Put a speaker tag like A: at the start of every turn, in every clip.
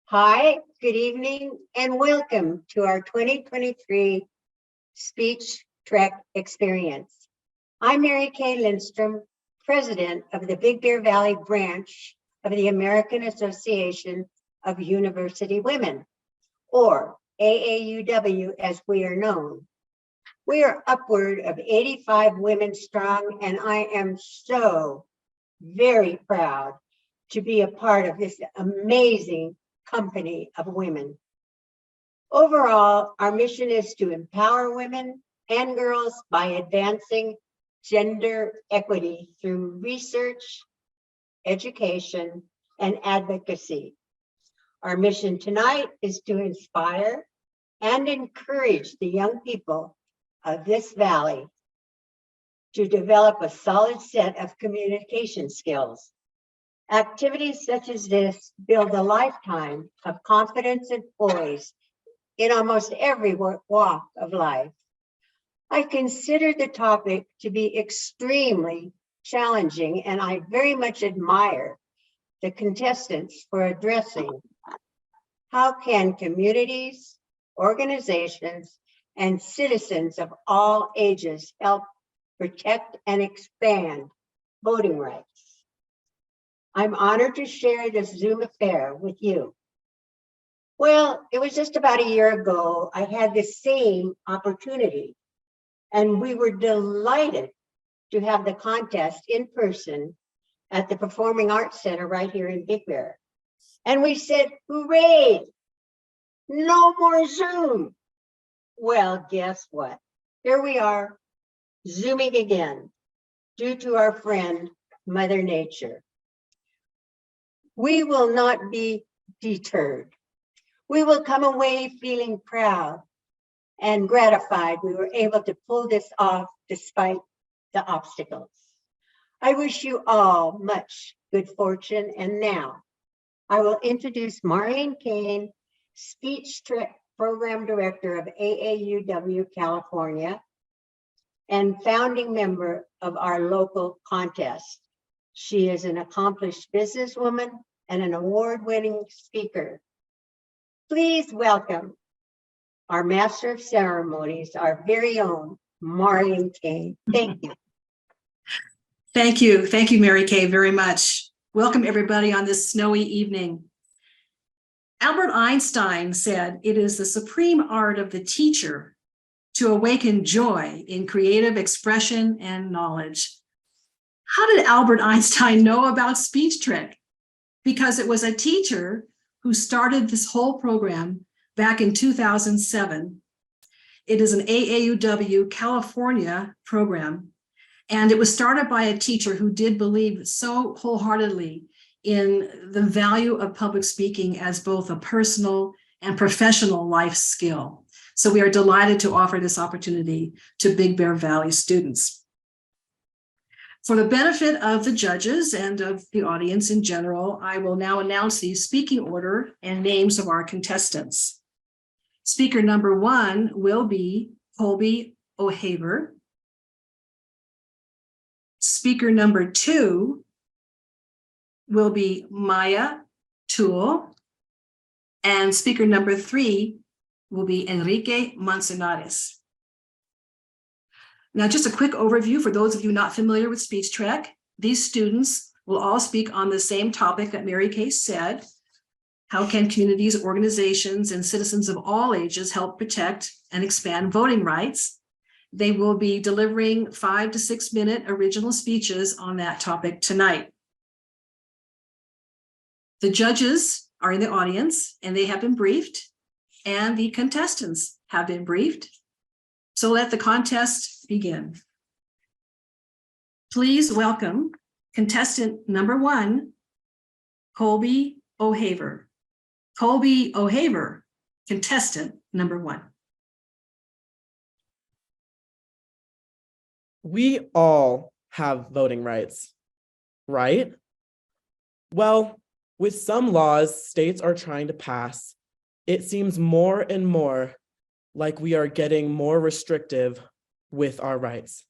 A: Hi, good evening, and welcome to our 2023 Speech Trek Experience. I'm Mary Kay Lindstrom, President of the Big Bear Valley branch of the American Association of University Women, or AAUW as we are known. We are upward of 85 women strong, and I am so very proud to be a part of this amazing company of women. Overall, our mission is to empower women and girls by advancing gender equity through research, education, and advocacy. Our mission tonight is to inspire and encourage the young people of this valley to develop a solid set of communication skills. Activities such as this build a lifetime of confidence and poise in almost every walk of life. I consider the topic to be extremely challenging, and I very much admire the contestants for addressing how can communities, organizations, and citizens of all ages help protect and expand voting rights. I'm honored to share this Zoom affair with you. Well, it was just about a year ago, I had the same opportunity, and we were delighted to have the contest in person at the Performing Arts Center right here in Big Bear. And we said, hooray, no more Zoom. Well, guess what? Here we are, Zooming again, due to our friend, Mother Nature. We will not be deterred. We will come away feeling proud and gratified we were able to pull this off despite the obstacles. I wish you all much good fortune, and now I will introduce Marlene Kane, Speech Program Director of AAUW California and founding member of our local contest. She is an accomplished businesswoman and an award-winning speaker. Please welcome our Master of Ceremonies, our very own Marlene Kane. Thank you.
B: Thank you. Thank you, Mary Kay, very much. Welcome, everybody, on this snowy evening. Albert Einstein said, "It is the supreme art of the teacher to awaken joy in creative expression and knowledge." How did Albert Einstein know about Speech Trek? Because it was a teacher who started this whole program back in 2007. It is an AAUW California program, and it was started by a teacher who did believe so wholeheartedly in the value of public speaking as both a personal and professional life skill. So we are delighted to offer this opportunity to Big Bear Valley students. For the benefit of the judges and of the audience in general, I will now announce the speaking order and names of our contestants. Speaker number 1 will be Colby O'Haver. Speaker number 2 will be Maya Toole. And speaker number 3 will be Enrique Manzanares. Now, just a quick overview for those of you not familiar with Speech Trek. These students will all speak on the same topic that Mary Kay said. How can communities, organizations, and citizens of all ages help protect and expand voting rights? They will be delivering 5 to 6 minute original speeches on that topic tonight. The judges are in the audience and they have been briefed, and the contestants have been briefed. So let the contest begin. Please welcome contestant number 1, Colby O'Haver. Colby O'Haver, contestant number 1.
C: We all have voting rights, right? Well, with some laws states are trying to pass, it seems more and more like we are getting more restrictive with our rights.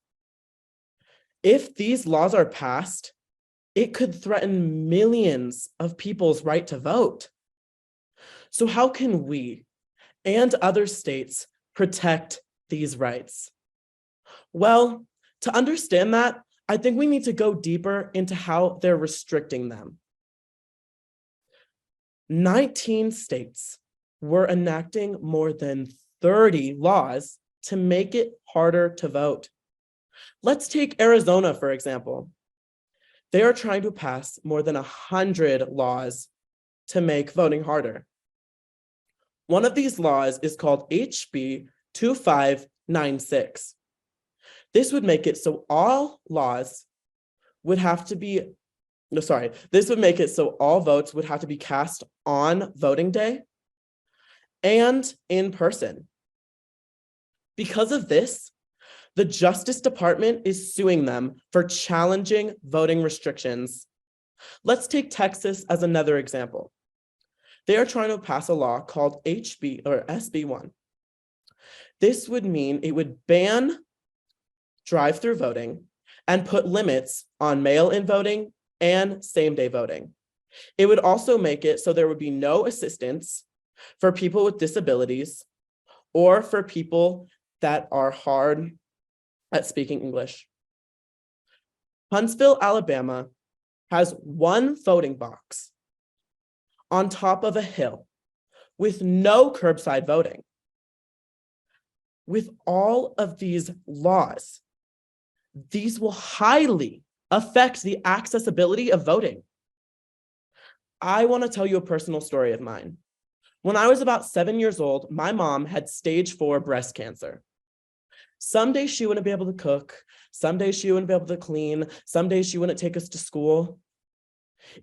C: If these laws are passed, it could threaten millions of people's right to vote. So how can we and other states protect these rights? Well, to understand that, I think we need to go deeper into how they're restricting them. 19 states were enacting more than 30 laws to make it harder to vote. Let's take Arizona, for example. They are trying to pass more than 100 laws to make voting harder. One of these laws is called HB 2596. This would make it so all laws would have to be, this would make it so all votes would have to be cast on voting day and in person. Because of this, the Justice Department is suing them for challenging voting restrictions. Let's take Texas as another example. They are trying to pass a law called SB1. This would mean it would ban drive-through voting and put limits on mail-in voting and same-day voting. It would also make it so there would be no assistance for people with disabilities or for people that are hard at speaking English. Huntsville, Alabama has one voting box on top of a hill with no curbside voting. With all of these laws, these will highly affect the accessibility of voting. I want to tell you a personal story of mine. When I was about 7 years old, my mom had stage 4 breast cancer. Some days she wouldn't be able to cook. Some days she wouldn't be able to clean. Some days she wouldn't take us to school.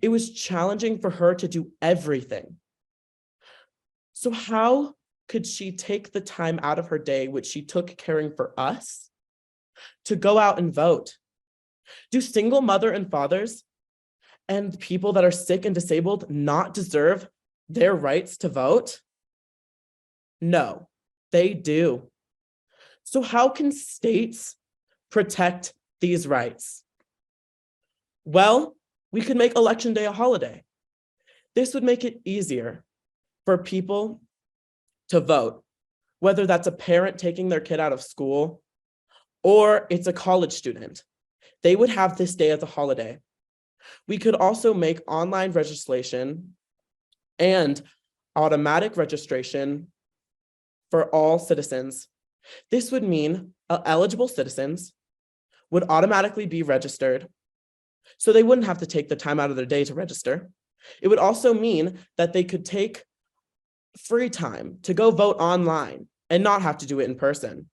C: It was challenging for her to do everything. So how could she take the time out of her day, which she took caring for us, to go out and vote? Do single mother and fathers and people that are sick and disabled not deserve their rights to vote? No, they do. So how can states protect these rights? Well, we could make Election Day a holiday. This would make it easier for people to vote, whether that's a parent taking their kid out of school or it's a college student. They would have this day as a holiday. We could also make online registration and automatic registration for all citizens. This would mean eligible citizens would automatically be registered, so they wouldn't have to take the time out of their day to register. It would also mean that they could take free time to go vote online and not have to do it in person.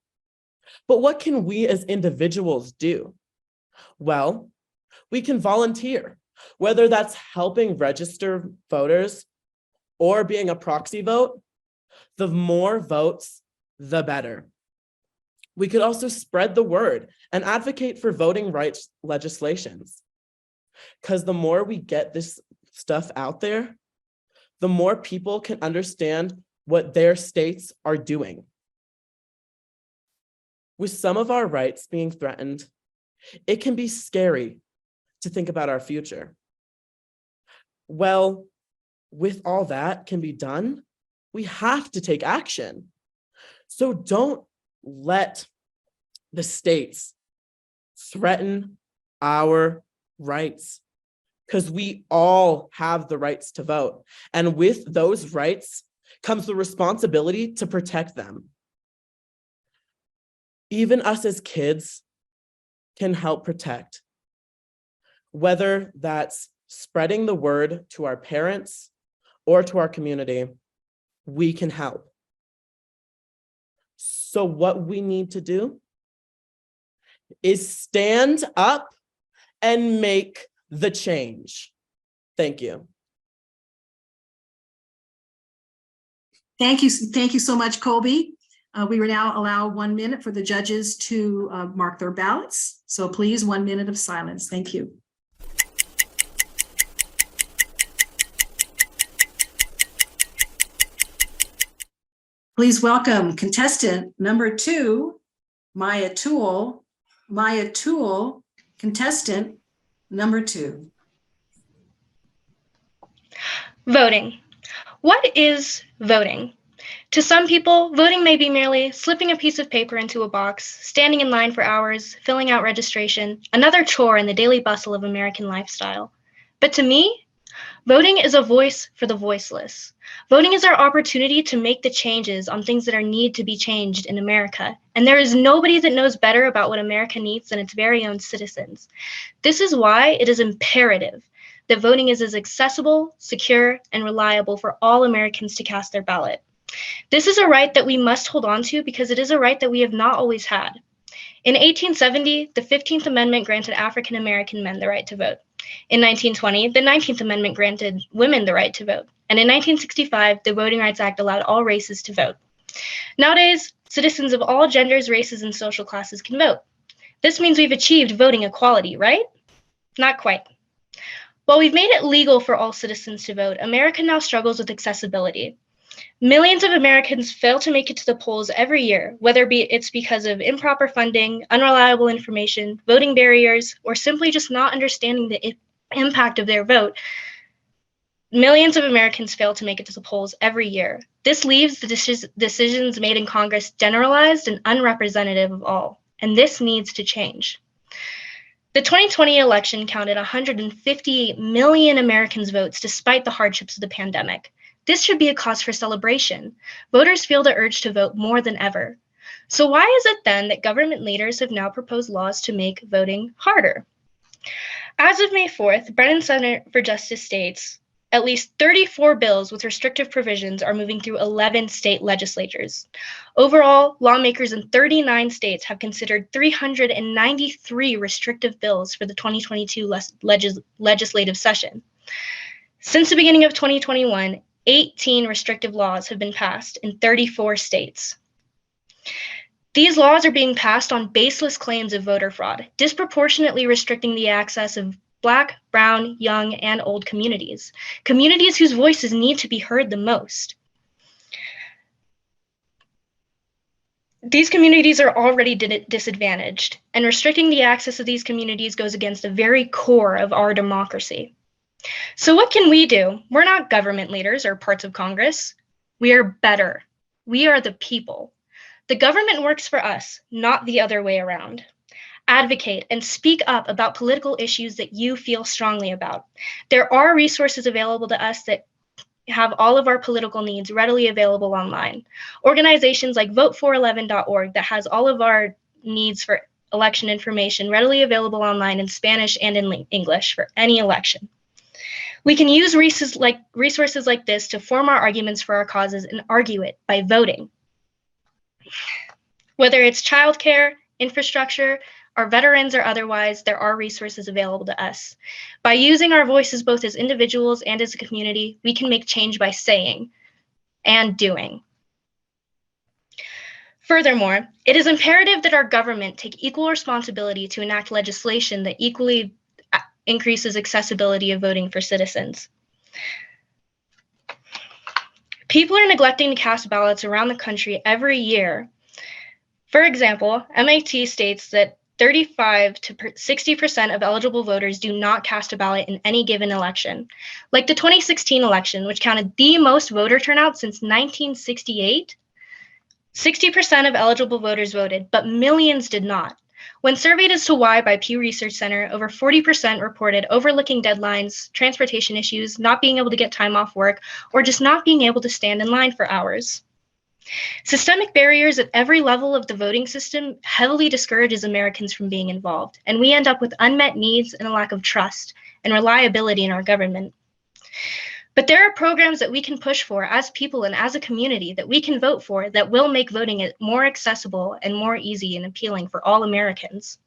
C: But what can we as individuals do? Well, we can volunteer, whether that's helping register voters or being a proxy vote. The more votes, the better. We could also spread the word and advocate for voting rights legislations. Because the more we get this stuff out there, the more people can understand what their states are doing. With some of our rights being threatened, it can be scary to think about our future. Well, with all that can be done, we have to take action. So don't let the states threaten our rights, because we all have the rights to vote. And with those rights comes the responsibility to protect them. Even us as kids can help protect, whether that's spreading the word to our parents or to our community, we can help. So what we need to do is stand up and make the change. Thank you.
B: Thank you so much, Colby. We will now allow 1 minute for the judges to mark their ballots. So please, 1 minute of silence. Thank you. Please welcome contestant number 2, Maya Toole. Maya Toole, contestant number 2.
D: Voting. What is voting? To some people, voting may be merely slipping a piece of paper into a box, standing in line for hours, filling out registration, another chore in the daily bustle of American lifestyle. But to me, voting is a voice for the voiceless. Voting is our opportunity to make the changes on things that need to be changed in America. And there is nobody that knows better about what America needs than its very own citizens. This is why it is imperative that voting is as accessible, secure, and reliable for all Americans to cast their ballot. This is a right that we must hold on to because it is a right that we have not always had. In 1870, the 15th Amendment granted African American men the right to vote. In 1920, the 19th Amendment granted women the right to vote. And in 1965, the Voting Rights Act allowed all races to vote. Nowadays, citizens of all genders, races, and social classes can vote. This means we've achieved voting equality, right? Not quite. While we've made it legal for all citizens to vote, America now struggles with accessibility. Millions of Americans fail to make it to the polls every year, whether it's because of improper funding, unreliable information, voting barriers, or simply just not understanding the impact of their vote. Millions of Americans fail to make it to the polls every year. This leaves the decisions made in Congress generalized and unrepresentative of all, and this needs to change. The 2020 election counted 158 million Americans' votes despite the hardships of the pandemic. This should be a cause for celebration. Voters feel the urge to vote more than ever. So why is it then that government leaders have now proposed laws to make voting harder? As of May 4th, Brennan Center for Justice states at least 34 bills with restrictive provisions are moving through 11 state legislatures. Overall, lawmakers in 39 states have considered 393 restrictive bills for the 2022 legislative session. Since the beginning of 2021, 18 restrictive laws have been passed in 34 states. These laws are being passed on baseless claims of voter fraud, disproportionately restricting the access of Black, brown, young, and old communities whose voices need to be heard the most. These communities are already disadvantaged, and restricting the access of these communities goes against the very core of our democracy. So what can we do? We're not government leaders or parts of Congress. We are better. We are the people. The government works for us, not the other way around. Advocate and speak up about political issues that you feel strongly about. There are resources available to us that have all of our political needs readily available online. Organizations like vote411.org that has all of our needs for election information readily available online in Spanish and in English for any election. We can use resources like this to form our arguments for our causes and argue it by voting. Whether it's childcare, infrastructure, our veterans or otherwise, there are resources available to us. By using our voices both as individuals and as a community, we can make change by saying and doing. Furthermore, it is imperative that our government take equal responsibility to enact legislation that equally increases accessibility of voting for citizens. People are neglecting to cast ballots around the country every year. For example, MIT states that 35 to 60% of eligible voters do not cast a ballot in any given election. Like the 2016 election, which counted the most voter turnout since 1968, 60% of eligible voters voted, but millions did not. When surveyed as to why by Pew Research Center, over 40% reported overlooking deadlines, transportation issues, not being able to get time off work, or just not being able to stand in line for hours. Systemic barriers at every level of the voting system heavily discourages Americans from being involved, and we end up with unmet needs and a lack of trust and reliability in our government. But there are programs that we can push for as people and as a community that we can vote for that will make voting more accessible and more easy and appealing for all Americans.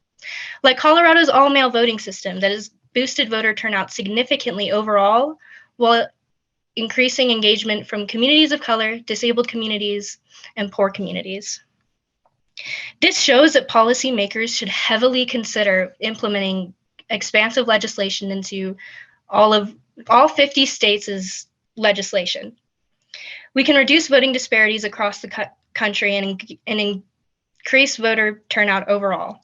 D: Like Colorado's all-mail voting system that has boosted voter turnout significantly overall, while increasing engagement from communities of color, disabled communities, and poor communities. This shows that policymakers should heavily consider implementing expansive legislation into all 50 states' legislation. We can reduce voting disparities across the country and increase voter turnout overall.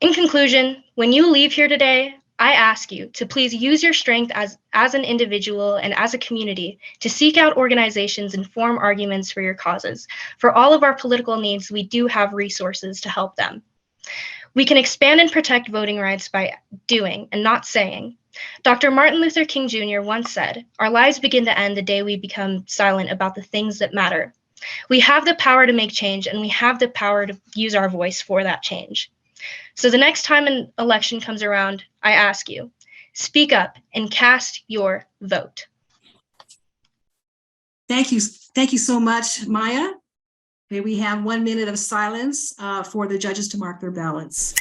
D: In conclusion, when you leave here today, I ask you to please use your strength as an individual and as a community to seek out organizations and form arguments for your causes. For all of our political needs, we do have resources to help them. We can expand and protect voting rights by doing and not saying. Dr. Martin Luther King Jr. once said, "Our lives begin to end the day we become silent about the things that matter." We have the power to make change, and we have the power to use our voice for that change. So the next time an election comes around, I ask you, speak up and cast your vote.
B: Thank you. Thank you so much, Maya. May we have 1 minute of silence for the judges to mark their ballots.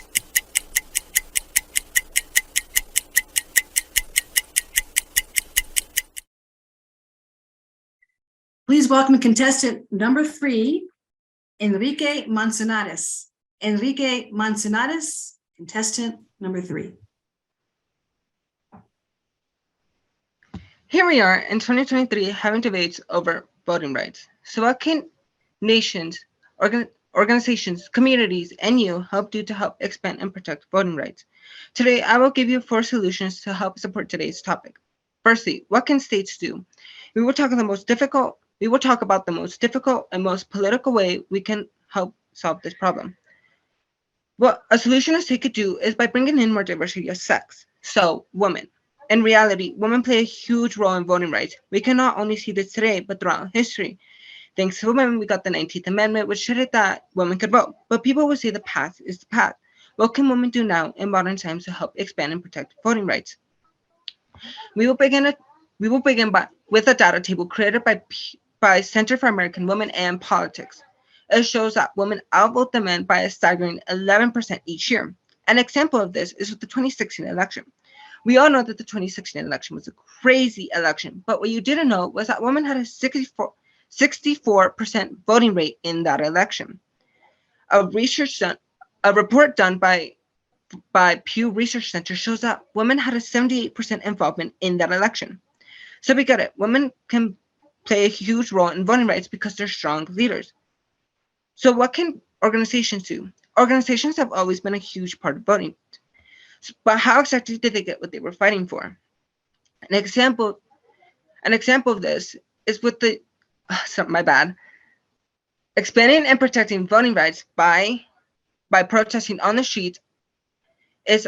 B: Please welcome contestant number 3, Enrique Manzanares. Enrique Manzanares, contestant number 3.
E: Here we are in 2023 having debates over voting rights. So what can nations, organizations, communities, and you help do to help expand and protect voting rights? Today, I will give you 4 solutions to help support today's topic. Firstly, what can states do? We will talk about the most difficult and most political way we can help solve this problem. What a solution a state could do is by bringing in more diversity of sex. So, women. In reality, women play a huge role in voting rights. We can not only see this today, but throughout history. Thanks to women, we got the 19th Amendment, which stated that women could vote. But people would say the past is the past. What can women do now in modern times to help expand and protect voting rights? We will begin with a data table created by Center for American Women and Politics. It shows that women outvote the men by a staggering 11% each year. An example of this is with the 2016 election. We all know that the 2016 election was a crazy election, but what you didn't know was that women had a 64% voting rate in that election. A report done by Pew Research Center shows that women had a 78% involvement in that election. So we get it. Women can play a huge role in voting rights because they're strong leaders. So what can organizations do? Organizations have always been a huge part of voting. But how exactly did they get what they were fighting for? An example of this is with the expanding and protecting voting rights by protesting on the streets is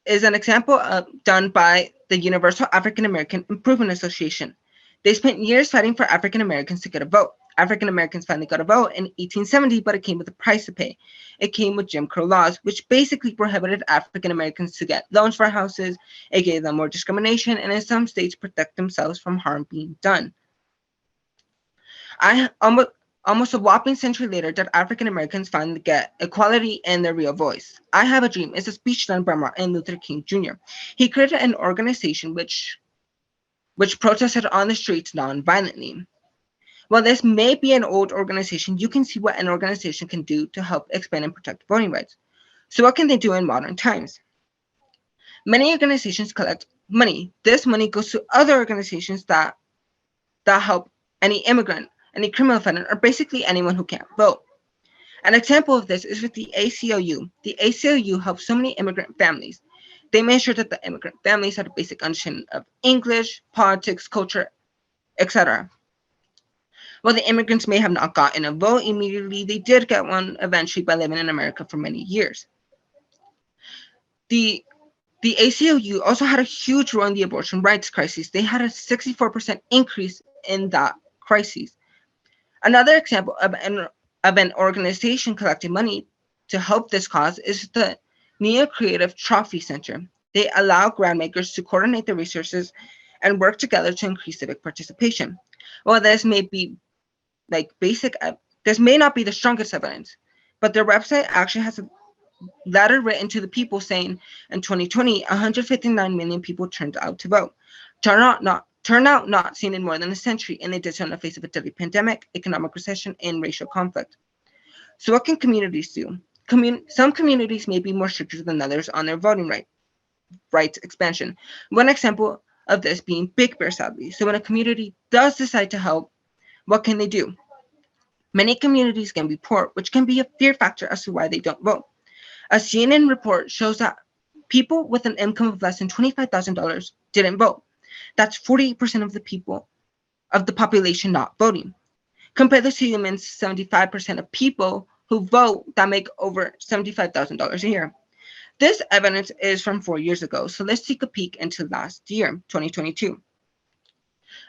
E: an example done by the Universal African American Improvement Association. They spent years fighting for African Americans to get a vote. African Americans finally got a vote in 1870, but it came with a price to pay. It came with Jim Crow laws, which basically prohibited African Americans to get loans for houses. It gave them more discrimination, and in some states protect themselves from harm being done. Almost a whopping century later, did African Americans finally get equality and their real voice. I Have a Dream is a speech done by Martin Luther King Jr. He created an organization which protested on the streets non-violently. While this may be an old organization, you can see what an organization can do to help expand and protect voting rights. So what can they do in modern times? Many organizations collect money. This money goes to other organizations that help any immigrant, any criminal defendant, or basically anyone who can't vote. An example of this is with the AAUW. The AAUW helps so many immigrant families. They made sure that the immigrant families had a basic understanding of English, politics, culture, etc. While the immigrants may have not gotten a vote immediately, they did get one eventually by living in America for many years. The ACLU also had a huge role in the abortion rights crisis. They had a 64% increase in that crisis. Another example of an organization collecting money to help this cause is the Neo Creative Trophy Center. They allow grantmakers to coordinate the resources and work together to increase civic participation. While this may be this may not be the strongest evidence, but their website actually has a letter written to the people saying in 2020, 159 million people turned out to vote. Turnout not seen in more than a century, and they did so in the face of a deadly pandemic, economic recession, and racial conflict. So what can communities do? Some communities may be more stricter than others on their voting rights expansion. One example of this being Big Bear, sadly. So when a community does decide to help, what can they do? Many communities can be poor, which can be a fear factor as to why they don't vote. A CNN report shows that people with an income of less than $25,000 didn't vote. That's 48% of the people of the population not voting. Compare this to humans, 75% of people who vote that make over $75,000 a year. This evidence is from 4 years ago, so let's take a peek into last year, 2022.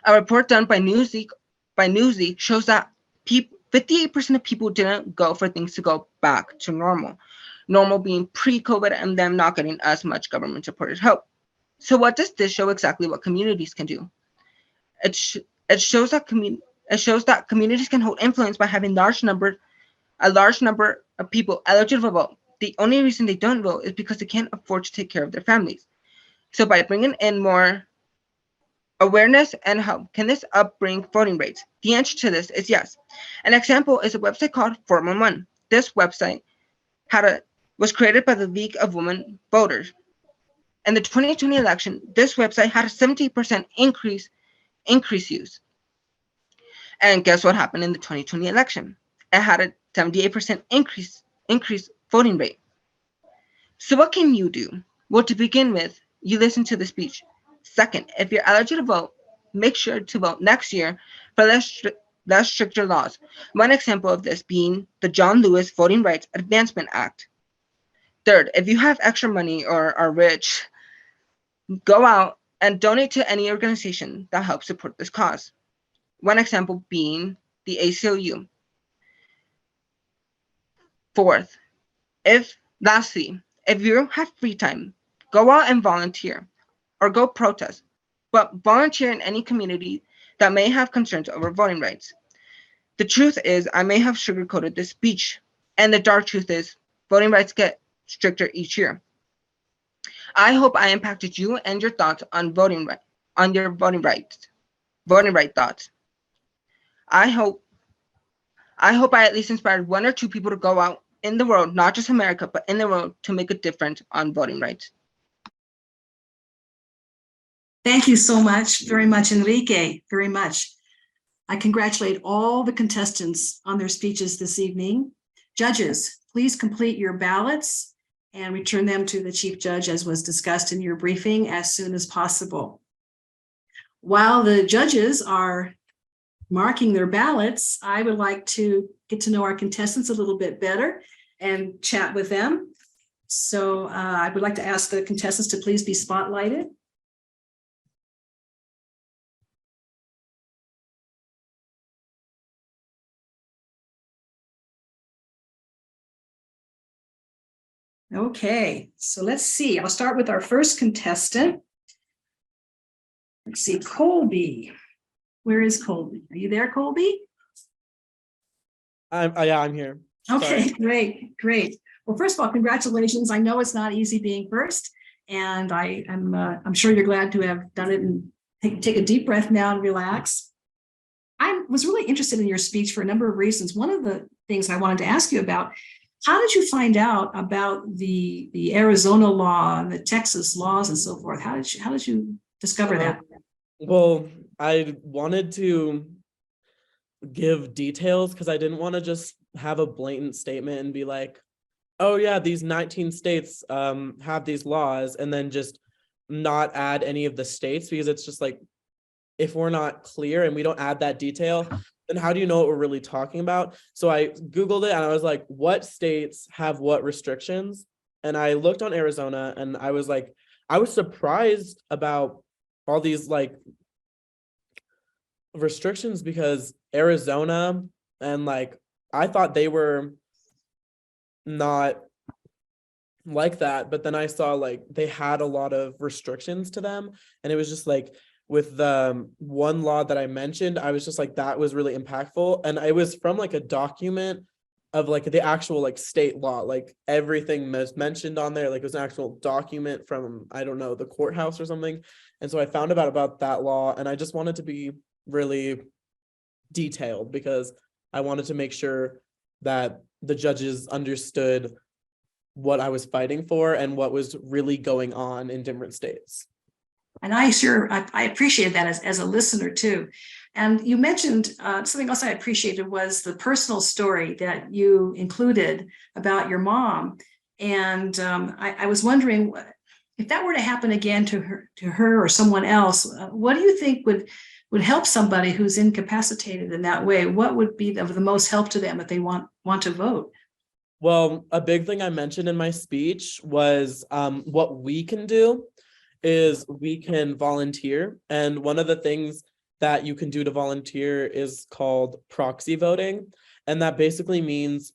E: A report done by Newsweek shows that 58% of people didn't go for things to go back to normal. Normal being pre-COVID and them not getting as much government-supported help. So what does this show exactly what communities can do? It shows that communities can hold influence by having a large number of people eligible to vote. The only reason they don't vote is because they can't afford to take care of their families. So by bringing in more awareness and help, can this bring voting rates? The answer to this is yes. An example is a website called 411. This website was created by the League of Women Voters. In the 2020 election, this website had a 70% increase use. And guess what happened in the 2020 election? It had a 78% increase voting rate. So what can you do? Well, to begin with, you listen to the speech. Second, if you're eligible to vote, make sure to vote next year for less stricter laws. One example of this being the John Lewis Voting Rights Advancement Act. Third, if you have extra money or are rich, go out and donate to any organization that helps support this cause. One example being the AAUW. Fourth, lastly, if you have free time, go out and volunteer or go protest, but volunteer in any community that may have concerns over voting rights. The truth is, I may have sugarcoated this speech, and the dark truth is, voting rights get stricter each year. I hope I impacted you and your thoughts on voting right thoughts. I hope I at least inspired one or two people to go out in the world, not just America, but in the world, to make a difference on voting rights.
B: Thank you so much, very much, Enrique, very much. I congratulate all the contestants on their speeches this evening. Judges, please complete your ballots and return them to the Chief Judge as was discussed in your briefing as soon as possible. While the judges are marking their ballots, I would like to get to know our contestants a little bit better and chat with them. So I would like to ask the contestants to please be spotlighted. Okay, so let's see. I'll start with our first contestant. Let's see, Colby. Where is Colby? Are you there, Colby?
C: I'm here.
B: Okay,
C: Sorry.
B: great. Well, first of all, congratulations. I know it's not easy being first, and I'm sure you're glad to have done it. And take a deep breath now and relax. I was really interested in your speech for a number of reasons. One of the things I wanted to ask you about, how did you find out about the Arizona law and the Texas laws and so forth? How did you discover that?
C: Well, I wanted to give details because I didn't want to just have a blatant statement and be like, oh yeah, these 19 states have these laws, and then just not add any of the states, because it's just like, if we're not clear and we don't add that detail, then how do you know what we're really talking about? So I Googled it and I was like, what states have what restrictions? And I looked on Arizona and I was surprised about all these like restrictions, because Arizona and like, I thought they were not like that, but then I saw like they had a lot of restrictions to them, and it was just like, with the one law that I mentioned, I was just like, that was really impactful. And it was from like a document of like the actual like state law, like everything was mentioned on there. Like it was an actual document from, I don't know, the courthouse or something. And so I found about that law, and I just wanted to be really detailed because I wanted to make sure that the judges understood what I was fighting for and what was really going on in different states.
B: And I appreciated that as a listener too. And you mentioned something else I appreciated was the personal story that you included about your mom. And I was wondering, if that were to happen again to her or someone else, what do you think would help somebody who's incapacitated in that way? What would be of the most help to them if they want to vote?
C: Well, a big thing I mentioned in my speech was what we can do is we can volunteer. And one of the things that you can do to volunteer is called proxy voting. And that basically means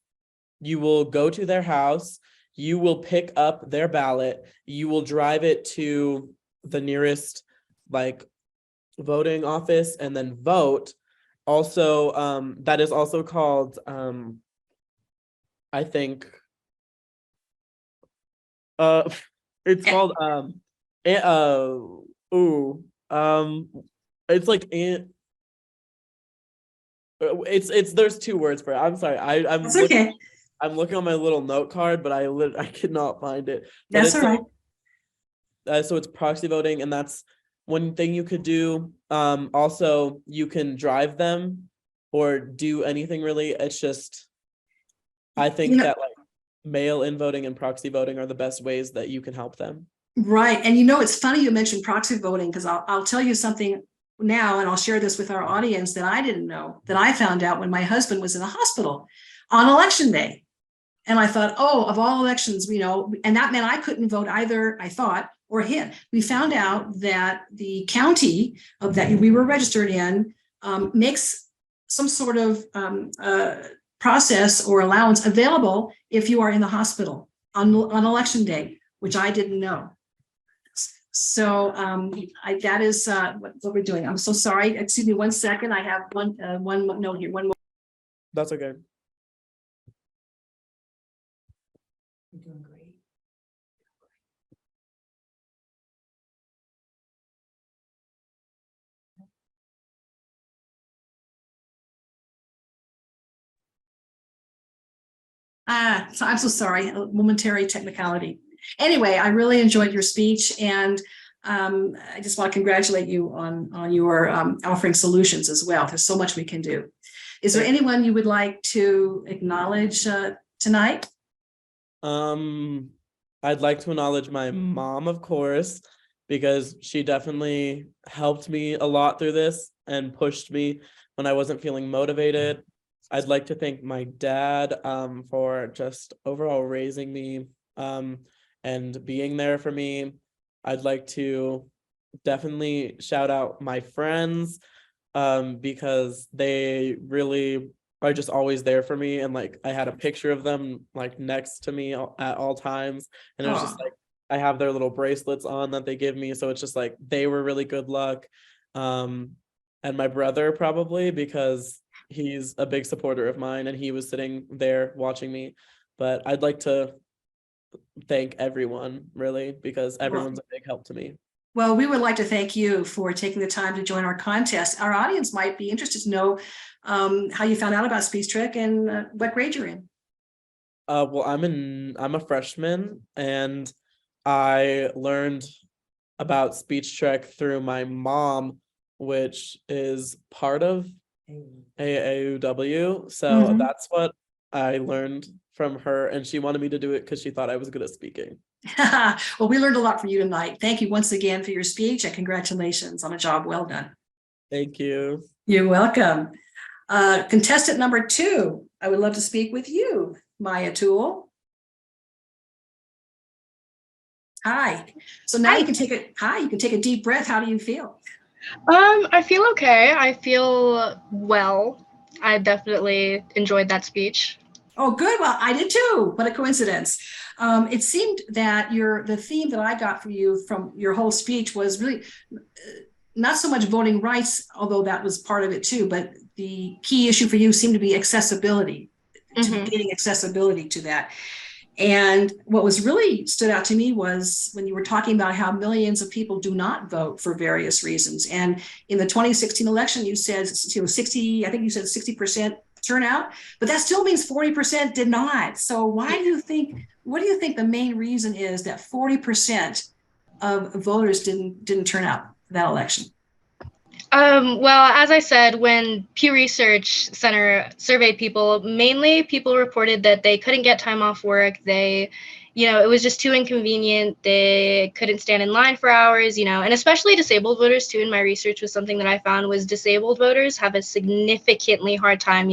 C: you will go to their house, you will pick up their ballot, you will drive it to the nearest like voting office and then vote. Also, that is also called I think it's called ooh it's like it's there's two words for it. I'm sorry. I'm
B: That's
C: looking,
B: okay.
C: I'm looking on my little note card, but I could not find it. But
B: That's
C: it's
B: all right.
C: so it's proxy voting, and that's one thing you could do. Also you can drive them or do anything really. It's just I think that like mail-in voting and proxy voting are the best ways that you can help them.
B: Right. And you know, it's funny you mentioned proxy voting, because I'll tell you something now, and I'll share this with our audience that I didn't know, that I found out when my husband was in the hospital on election day. And I thought, oh, of all elections, you know, and that meant I couldn't vote either, I thought, or him. We found out that the county of that we were registered in makes some sort of process or allowance available if you are in the hospital on election day, which I didn't know. So that is what we're doing. I'm so sorry. Excuse me 1 second. I have one note here. One more.
C: That's okay.
B: You're doing great. So I'm so sorry, a momentary technicality. Anyway, I really enjoyed your speech, and I just want to congratulate you on your offering solutions as well. There's so much we can do. Is there anyone you would like to acknowledge tonight?
C: I'd like to acknowledge my mom, of course, because she definitely helped me a lot through this and pushed me when I wasn't feeling motivated. I'd like to thank my dad for just overall raising me and being there for me. I'd like to definitely shout out my friends because they really are just always there for me, and like I had a picture of them like next to me at all times, and it was just like I have their little bracelets on that they give me, so it's just like they were really good luck. And my brother probably, because he's a big supporter of mine and he was sitting there watching me. But I'd like to thank everyone really, because everyone's a big help to me.
B: Well, we would like to thank you for taking the time to join our contest. Our audience might be interested to know how you found out about Speech Trek and what grade you're in.
C: Well, I'm a freshman, and I learned about Speech Trek through my mom, which is part of AAUW. So that's what I learned from her, and she wanted me to do it because she thought I was good at speaking.
B: Well, we learned a lot from you tonight. Thank you once again for your speech, and congratulations on a job well done.
C: Thank you.
B: You're welcome. Contestant number 2, I would love to speak with you, Maya Toole. Hi. So now you can take a deep breath. How do you feel?
D: I feel okay. I feel well. I definitely enjoyed that speech.
B: Oh, good. Well, I did too. What a coincidence. It seemed that the theme that I got from you from your whole speech was really not so much voting rights, although that was part of it too, but the key issue for you seemed to be accessibility, to getting accessibility to that. And what was really stood out to me was when you were talking about how millions of people do not vote for various reasons. And in the 2016 election, you said 60, I think you said 60% turnout, but that still means 40% did not. So what do you think the main reason is that 40% of voters didn't turn out for that election?
D: Well, as I said, when Pew Research Center surveyed people, mainly people reported that they couldn't get time off work. They it was just too inconvenient. They couldn't stand in line for hours, and especially disabled voters too. In my research was something that I found was disabled voters have a significantly hard time,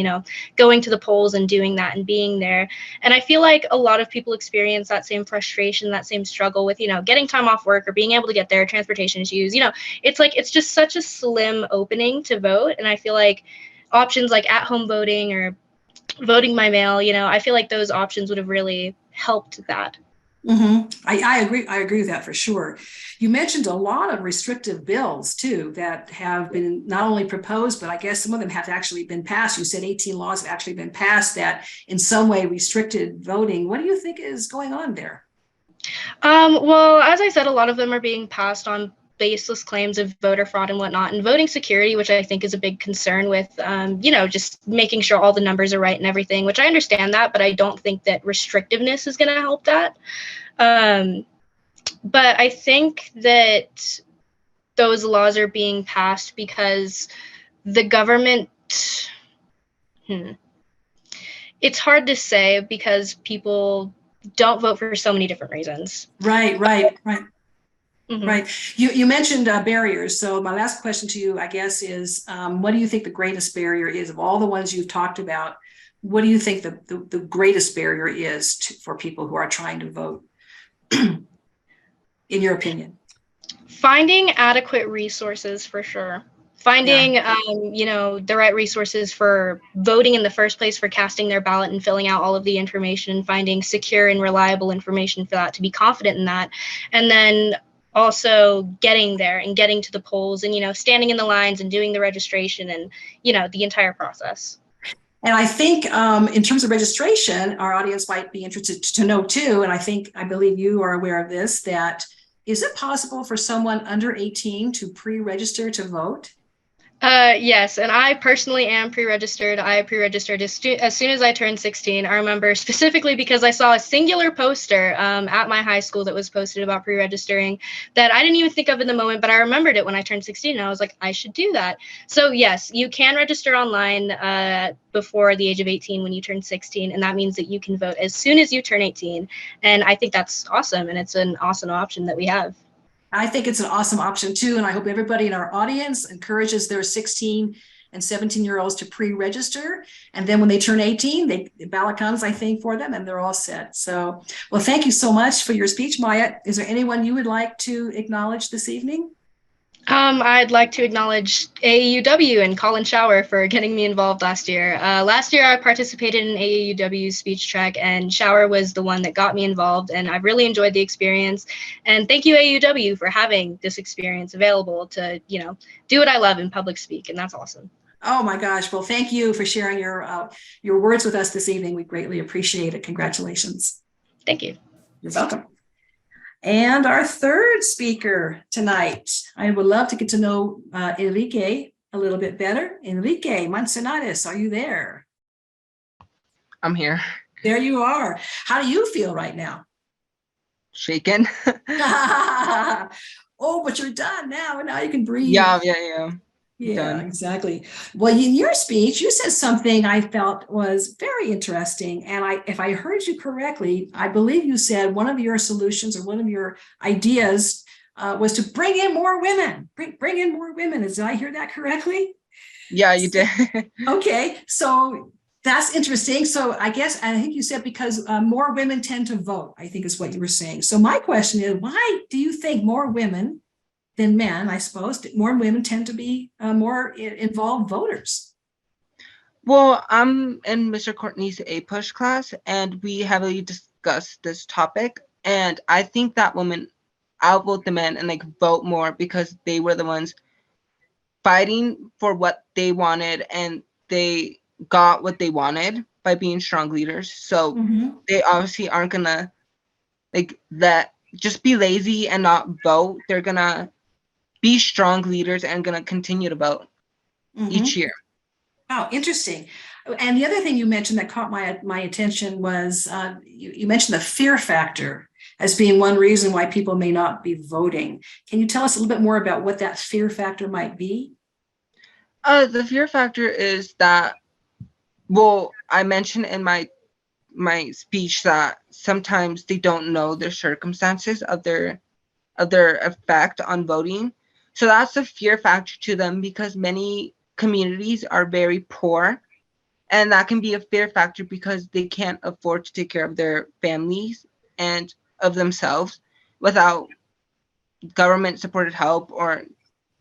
D: going to the polls and doing that and being there. And I feel like a lot of people experience that same frustration, that same struggle with, getting time off work or being able to get there, transportation issues. It's just such a slim opening to vote. And I feel like options like at-home voting or voting by mail, I feel like those options would have really helped that.
B: I agree. I agree with that for sure. You mentioned a lot of restrictive bills too that have been not only proposed, but I guess some of them have actually been passed. You said 18 laws have actually been passed that in some way restricted voting. What do you think is going on there?
D: Well, as I said, a lot of them are being passed on baseless claims of voter fraud and whatnot, and voting security, which I think is a big concern with, just making sure all the numbers are right and everything, which I understand that, but I don't think that restrictiveness is going to help that. But I think that those laws are being passed because the government, it's hard to say because people don't vote for so many different reasons.
B: Right. You mentioned barriers. So my last question to you, I guess, is what do you think the greatest barrier is of all the ones you've talked about? What do you think the greatest barrier is for people who are trying to vote, in your opinion?
D: Finding adequate resources for sure. Finding, the right resources for voting in the first place, for casting their ballot and filling out all of the information, finding secure and reliable information for that, to be confident in that. And then also getting there and getting to the polls and, standing in the lines and doing the registration and, the entire process.
B: And I think in terms of registration, our audience might be interested to know too, and I believe you are aware of this, that is it possible for someone under 18 to pre-register to vote?
D: Yes, and I personally am pre-registered. I pre-registered as soon as I turned 16. I remember specifically because I saw a singular poster at my high school that was posted about pre-registering that I didn't even think of in the moment, but I remembered it when I turned 16, and I was like, I should do that. So yes, you can register online before the age of 18 when you turn 16, and that means that you can vote as soon as you turn 18. And I think that's awesome, and it's an awesome option that we have.
B: I think it's an awesome option too, and I hope everybody in our audience encourages their 16 and 17-year-olds to pre-register, and then when they turn 18, the ballot comes, I think, for them, and they're all set. So, well, thank you so much for your speech, Maya. Is there anyone you would like to acknowledge this evening?
D: I'd like to acknowledge AAUW and Colin Shower for getting me involved last year. Last year, I participated in AAUW's speech track, and Shower was the one that got me involved, and I've really enjoyed the experience. And thank you, AAUW, for having this experience available to, do what I love in public speak, and that's awesome.
B: Oh my gosh! Well, thank you for sharing your words with us this evening. We greatly appreciate it. Congratulations.
D: Thank you.
B: You're welcome. And our third speaker tonight, I would love to get to know Enrique a little bit better. Enrique Manzanares, are you there?
E: I'm here.
B: There you are. How do you feel right now?
E: Shaken.
B: Oh, but you're done now. Now you can breathe.
E: Yeah.
B: Yeah,
E: Done.
B: exactly. Well, in your speech, you said something I felt was very interesting. And if I heard you correctly, I believe you said one of your solutions or one of your ideas was to bring in more women. Bring in more women. Did I hear that correctly?
E: Yeah, you did.
B: Okay, so that's interesting. So I think you said because more women tend to vote, I think is what you were saying. So my question is, why do you think more women than men, I suppose, more women tend to be more involved voters?
E: Well, I'm in Mr. Courtney's A-Push class, and we heavily discussed this topic. And I think that women outvote the men and vote more because they were the ones fighting for what they wanted, and they got what they wanted by being strong leaders. So they obviously aren't gonna just be lazy and not vote. They're gonna be strong leaders and gonna continue to vote each year.
B: Oh, interesting. And the other thing you mentioned that caught my attention was you mentioned the fear factor as being one reason why people may not be voting. Can you tell us a little bit more about what that fear factor might be?
E: The fear factor is that, well, I mentioned in my my speech that sometimes they don't know the circumstances of their effect on voting. So that's a fear factor to them because many communities are very poor, and that can be a fear factor because they can't afford to take care of their families and of themselves without government supported help or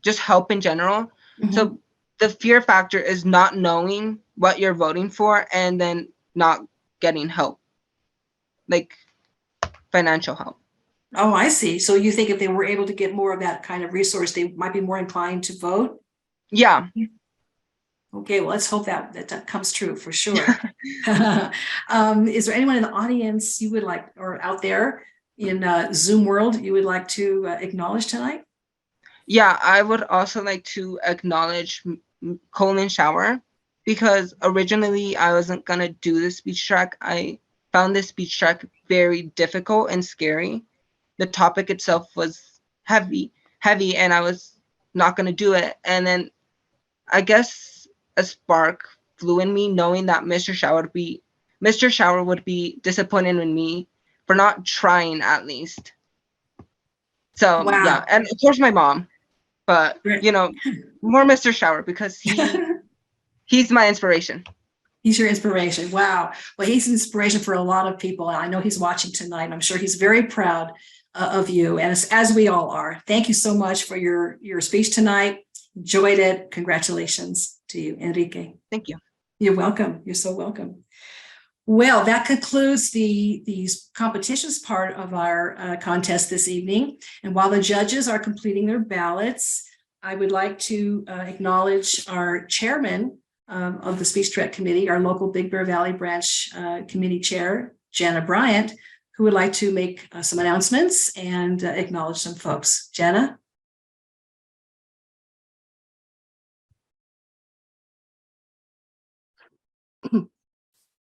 E: just help in general.
B: Mhm.
E: So the fear factor is not knowing what you're voting for and then not getting help, like financial help.
B: Oh, I see. So you think if they were able to get more of that kind of resource, they might be more inclined to vote?
E: Yeah.
B: Okay, well, let's hope that comes true for sure. Is there anyone in the audience you would like, or out there in Zoom world, you would like to acknowledge tonight?
E: Yeah, I would also like to acknowledge Colin Shower because originally I wasn't gonna do the speech track. I found this speech track very difficult and scary. The topic itself was heavy, and I was not gonna do it. And then I guess a spark flew in me, knowing that Mr. Shower would be disappointed in me for not trying at least. So yeah,
B: Wow.
E: and of course my mom, but
B: Great.
E: more Mr. Shower because he's my inspiration.
B: He's your inspiration. Wow. Well, he's an inspiration for a lot of people. And I know he's watching tonight. I'm sure he's very proud of you, and as we all are. Thank you so much for your speech tonight. Enjoyed it. Congratulations to you, Enrique.
E: Thank you.
B: You're welcome. You're so welcome. Well, that concludes the competitions part of our contest this evening. And while the judges are completing their ballots, I would like to acknowledge our chairman of the Speech Track Committee, our local Big Bear Valley Branch Committee Chair, Jana Bryant, who would like to make some announcements and acknowledge some folks. Jana?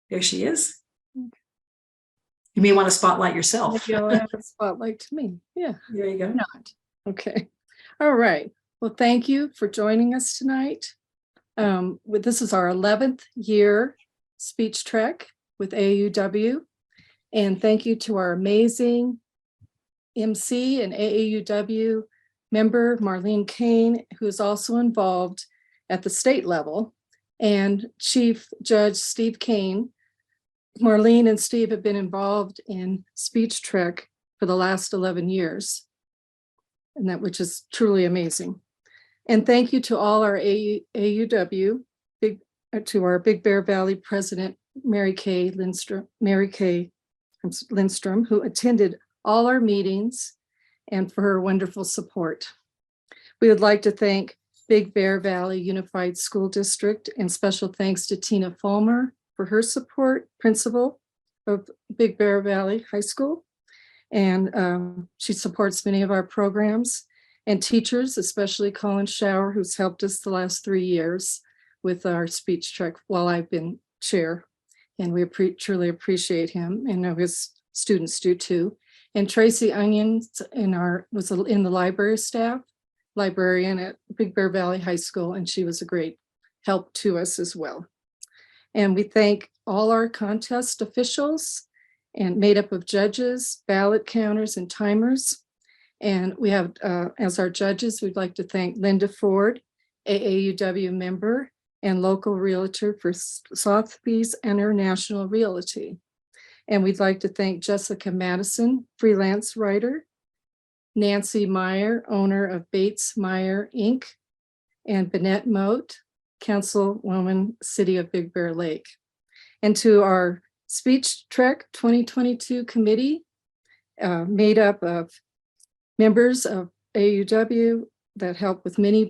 B: There she is. You may want to spotlight yourself.
F: Maybe I'll add a spotlight to me. Yeah,
B: There you go.
F: not. Okay. All right. Well, thank you for joining us tonight. This is our 11th year speech trek with AAUW. And thank you to our amazing MC and AAUW member, Marlene Kane, who is also involved at the state level, and Chief Judge Steve Kane. Marlene and Steve have been involved in Speech Trek for the last 11 years, and that which is truly amazing. And thank you to all our AUW, to our Big Bear Valley President, Mary Kay Lindstrom, who attended all our meetings, and for her wonderful support. We would like to thank Big Bear Valley Unified School District, and special thanks to Tina Fulmer for her support, principal of Big Bear Valley High School. And she supports many of our programs, and teachers, especially Colin Shower, who's helped us the last 3 years with our speech trek while I've been chair. And we truly appreciate him, and know his students do too. And Tracy Onions was in the library staff, librarian at Big Bear Valley High School, and she was a great help to us as well. And we thank all our contest officials, and made up of judges, ballot counters, and timers. And we have, as our judges, we'd like to thank Linda Ford, AAUW member and local realtor for Sotheby's International Realty. And we'd like to thank Jessica Madison, freelance writer, Nancy Meyer, owner of Bates Meyer Inc., and Bennett Moat, councilwoman, City of Big Bear Lake. And to our Speech Trek 2022 committee, made up of members of AUW that help with many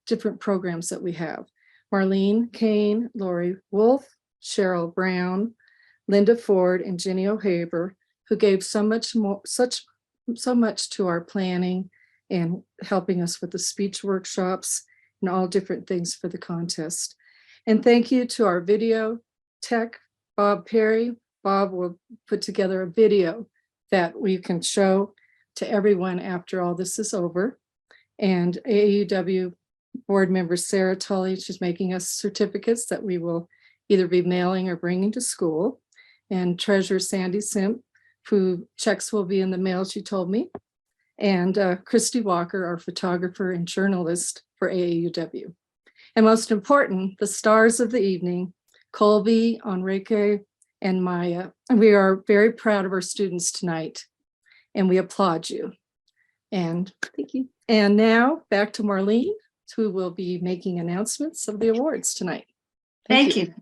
F: different programs that we have. Marlene Kane, Lori Wolf, Cheryl Brown, Linda Ford, and Jenny O'Haber, who gave so much to our planning and helping us with the speech workshops and all different things for the contest. And thank you to our video tech, Bob Perry. Bob will put together a video that we can show to everyone after all this is over. And AAUW board member Sarah Tully, she's making us certificates that we will either be mailing or bringing to school. and Treasurer Sandy Simp, who checks will be in the mail, she told me, and Christy Walker, our photographer and journalist for AAUW. And most important, the stars of the evening, Colby, Enrique, and Maya. And we are very proud of our students tonight, and we applaud you. And thank you. And now back to Marlene, who will be making announcements of the awards tonight.
B: Thank you.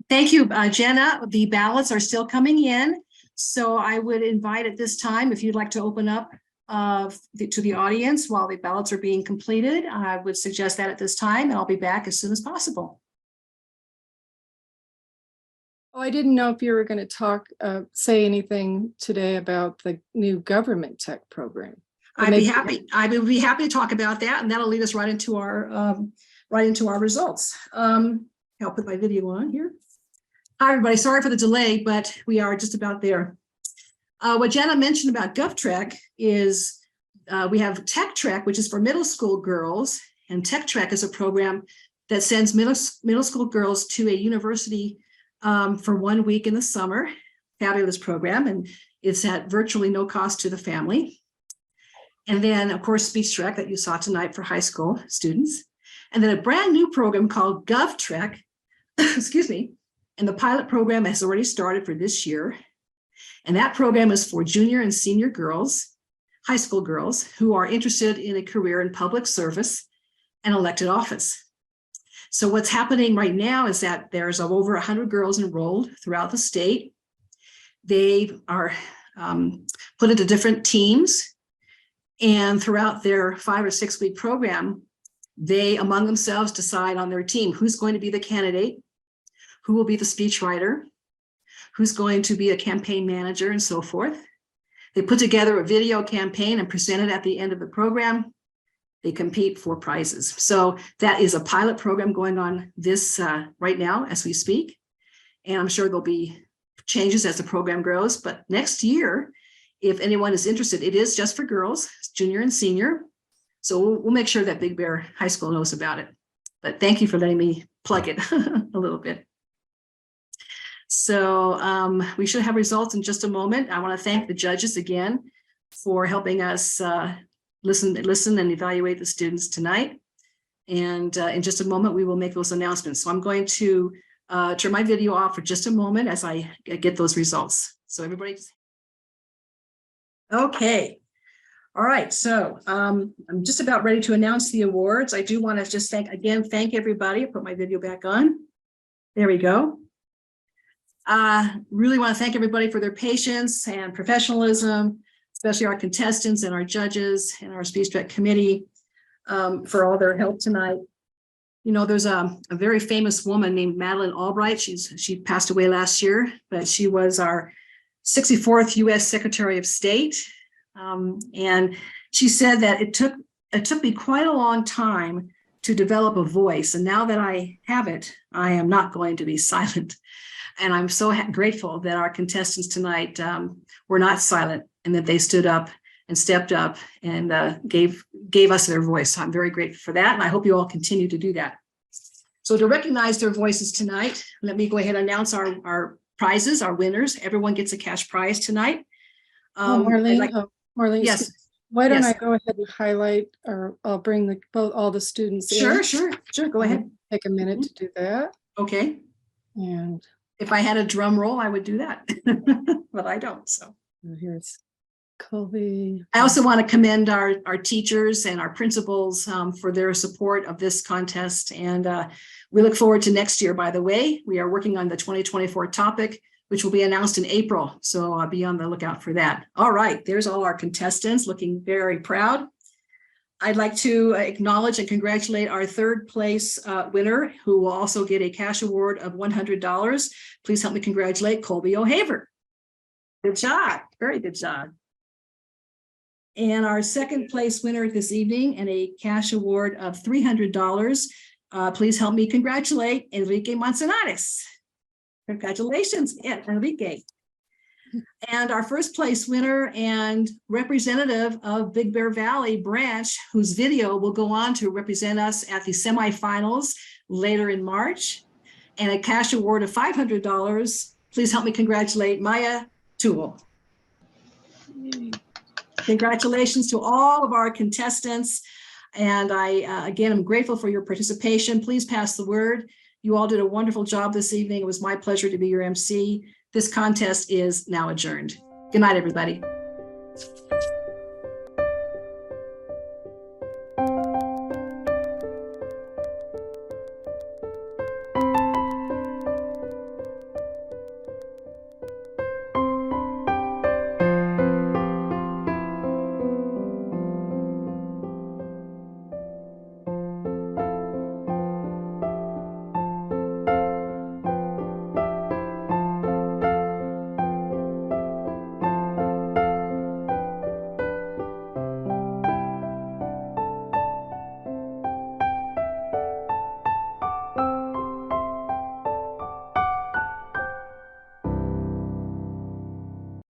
B: Thank you, Jenna. The ballots are still coming in. So I would invite at this time, if you'd like to open up to the audience while the ballots are being completed, I would suggest that at this time, and I'll be back as soon as possible.
F: Oh, I didn't know if you were going to talk, say anything today about the new government tech program.
B: I'd be happy. I would be happy to talk about that, and that'll lead us right into our results. I'll put my video on here. Hi, everybody. Sorry for the delay, but we are just about there. What Jenna mentioned about GovTrek is we have Tech Trek, which is for middle school girls, and Tech Trek is a program that sends middle school girls to a university for 1 week in the summer. Fabulous program, and it's at virtually no cost to the family. And then, of course, Speech Trek that you saw tonight for high school students. And then a brand new program called GovTrek, excuse me, and the pilot program has already started for this year. And that program is for junior and senior girls, high school girls, who are interested in a career in public service and elected office. So what's happening right now is that there's over 100 girls enrolled throughout the state. They are put into different teams. And throughout their 5 or 6 week program, they among themselves decide on their team who's going to be the candidate, who will be the speechwriter, who's going to be a campaign manager, and so forth. They put together a video campaign and present it at the end of the program. They compete for prizes. So that is a pilot program going on this right now as we speak. And I'm sure there'll be changes as the program grows. But next year, if anyone is interested, it is just for girls, junior and senior. So we'll make sure that Big Bear High School knows about it. But thank you for letting me plug it a little bit. So we should have results in just a moment. I want to thank the judges again for helping us listen and evaluate the students tonight. And in just a moment, we will make those announcements. So I'm going to turn my video off for just a moment as I get those results. So everybody just... Okay. All right. So I'm just about ready to announce the awards. I do want to just thank everybody. I'll put my video back on. There we go. Really want to thank everybody for their patience and professionalism, especially our contestants and our judges and our Speech Trek committee for all their help tonight. You know, there's a very famous woman named Madeleine Albright. She passed away last year, but she was our 64th U.S. Secretary of State. And she said that it took me quite a long time to develop a voice. And now that I have it, I am not going to be silent. And I'm so grateful that our contestants tonight were not silent and that they stood up and stepped up and gave us their voice. So I'm very grateful for that. And I hope you all continue to do that. So to recognize their voices tonight, let me go ahead and announce our prizes, our winners. Everyone gets a cash prize tonight.
F: Marlene,
B: yes.
F: Why don't
B: yes.
F: I go ahead and highlight, or I'll bring all the students
B: in.
F: Sure. Go ahead. Take a minute to do that.
B: Okay.
F: And
B: if I had a drum roll, I would do that, but I don't. So
F: here's Colby.
B: I also want to commend our teachers and our principals for their support of this contest. And we look forward to next year, by the way. We are working on the 2024 topic, which will be announced in April. So I'll be on the lookout for that. All right, there's all our contestants looking very proud. I'd like to acknowledge and congratulate our third place winner, who will also get a cash award of $100. Please help me congratulate Colby O'Haver. Good job, very good job. And our second place winner this evening and a cash award of $300. Please help me congratulate Enrique Manzanares. Congratulations, Enrique. And our first place winner and representative of Big Bear Valley branch, whose video will go on to represent us at the semifinals later in March, and a cash award of $500 Please help me congratulate Maya Toole. Congratulations to all of our contestants. And I, again, am grateful for your participation. Please pass the word. You all did a wonderful job this evening. It was my pleasure to be your MC. This contest is now adjourned. Good night, everybody.